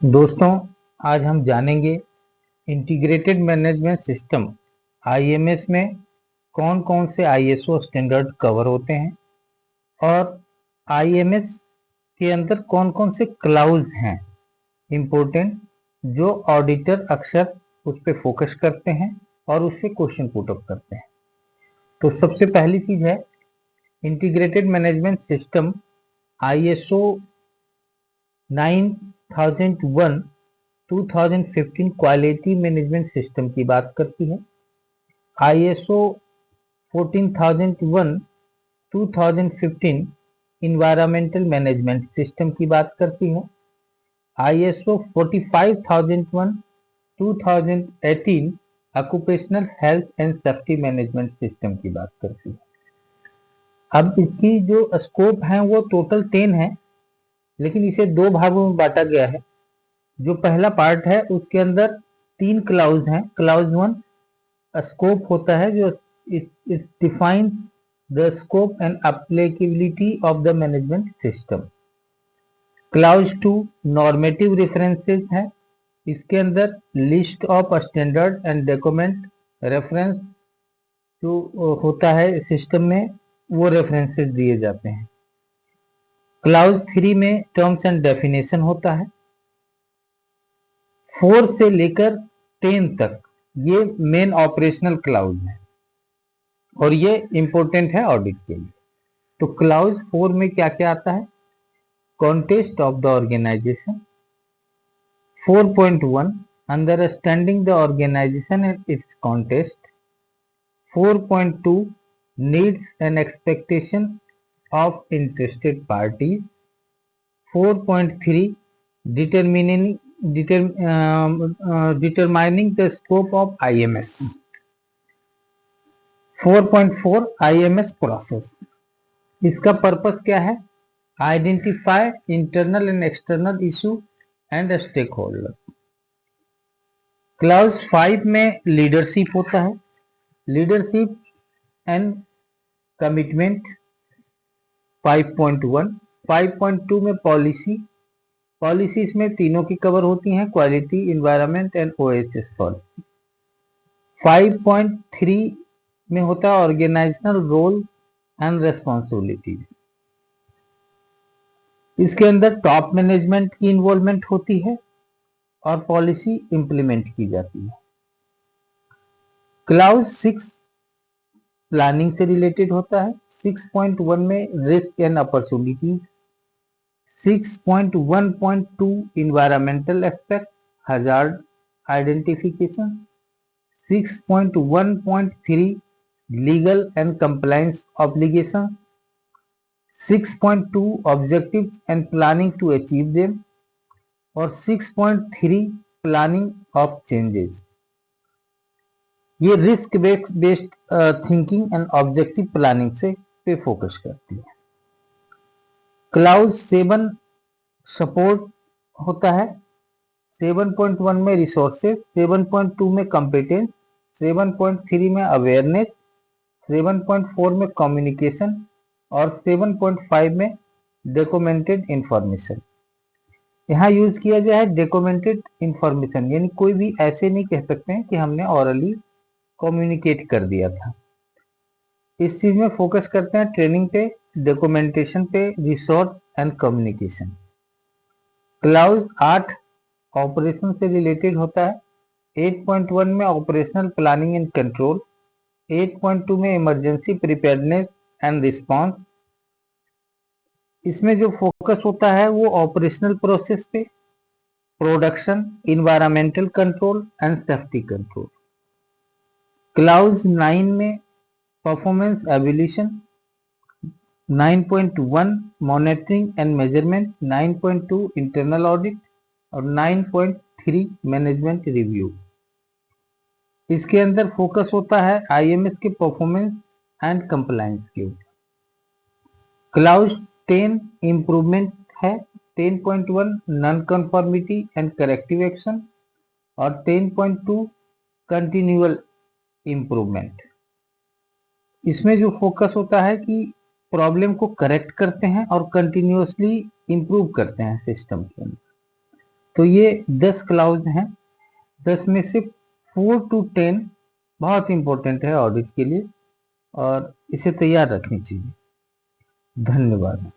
दोस्तों, आज हम जानेंगे इंटीग्रेटेड मैनेजमेंट सिस्टम आईएमएस में कौन कौन से आईएसओ स्टैंडर्ड कवर होते हैं और आईएमएस के अंदर कौन कौन से क्लाउज हैं इम्पोर्टेंट, जो ऑडिटर अक्सर उस पर फोकस करते हैं और उससे क्वेश्चन पुट अप करते हैं। तो सबसे पहली चीज है integrated management system ISO 9001 2015 quality management system की बात करती है। आईएसओ 14001 2015 इन्वायरमेंटल मैनेजमेंट सिस्टम की बात करती है। ISO 45001 2018 occupational health and safety management system की बात करती है। अब इसकी जो स्कोप है वो टोटल 10 है, लेकिन इसे दो भागों में बांटा गया है। जो पहला पार्ट है उसके अंदर 3 क्लाउज हैं। क्लाउज 1 स्कोप होता है जो defines the scope and applicability of the management system. Clause 2 normative references है। इसके अंदर list of standard and document reference जो होता है सिस्टम में, वो रेफरेंसेस दिए जाते हैं। क्लाउज 3 में टर्म्स एंड डेफिनेशन होता है। 4 से लेकर 10 तक ये मेन ऑपरेशनल क्लाउज है और ये इंपॉर्टेंट है ऑडिट के लिए। तो क्लाउज 4 में क्या क्या आता है? Context of the organisation. 4.1 understanding the organisation and its context. 4.2 needs and expectation of interested parties. 4.3 determining the scope of IMS. 4.4 IMS process। इसका पर्पस क्या है? Identify internal and external issue and stakeholders. Clause 5 में leadership होता है। Leadership and commitment 5.1। 5.2 में policy. Policies में तीनों की कवर होती हैं, quality, environment and OHS policy. 5.3 में होता है ऑर्गेनाइजेशनल रोल एंड रेस्पॉन्सिबिलिटीज। इसके अंदर टॉप मैनेजमेंट की इन्वॉल्वमेंट होती है और पॉलिसी इंप्लीमेंट की जाती है। क्लाउज 6 प्लानिंग से रिलेटेड होता है। 6.1 में risk and opportunities. 6.1.2 environmental aspect hazard identification। 6.1.3 legal and compliance obligation। 6.2 objectives and planning to achieve them और 6.3 planning of changes। ये risk based thinking and objective planning से पे फोकस करती है। क्लाउज 7 सपोर्ट होता है। 7.1 में रिसोर्सेज। 7.2 में कॉम्पिटेंस। 7.3 में अवेयरनेस। 7.4 में कम्युनिकेशन और 7.5 में डॉक्यूमेंटेड इंफॉर्मेशन। यहाँ यूज किया गया है डॉक्यूमेंटेड इंफॉर्मेशन, यानी कोई भी ऐसे नहीं कह सकते हैं कि हमने ऑरली कम्युनिकेट कर दिया था। इस चीज में फोकस करते हैं ट्रेनिंग पे, डॉक्यूमेंटेशन पे, resource and communication. Clause 8 operation से रिलेटेड होता है। 8.1 में ऑपरेशनल प्लानिंग एंड कंट्रोल। 8.2 में इमरजेंसी प्रिपेयरनेस एंड रिस्पांस। इसमें जो फोकस होता है वो ऑपरेशनल प्रोसेस पे, production, environmental control and safety control. Clause 9 में performance evaluation. 9.1 monitoring and measurement. 9.2 internal audit और 9.3 मैनेजमेंट रिव्यू। इसके अंदर फोकस होता है आईएमएस के परफॉर्मेंस एंड कंप्लायंस के ऊपर। क्लाउज 10 इंप्रूवमेंट है। 10.1 non conformity and corrective action और 10.2 कंटिन्यूअल इंप्रूवमेंट। इसमें जो फोकस होता है कि प्रॉब्लम को करेक्ट करते हैं और कंटिन्यूअसली इंप्रूव करते हैं सिस्टम के अंदर। तो ये 10 क्लाउज हैं, 10 में से 4 to 10 बहुत इंपॉर्टेंट है ऑडिट के लिए और इसे तैयार रखनी चाहिए। धन्यवाद।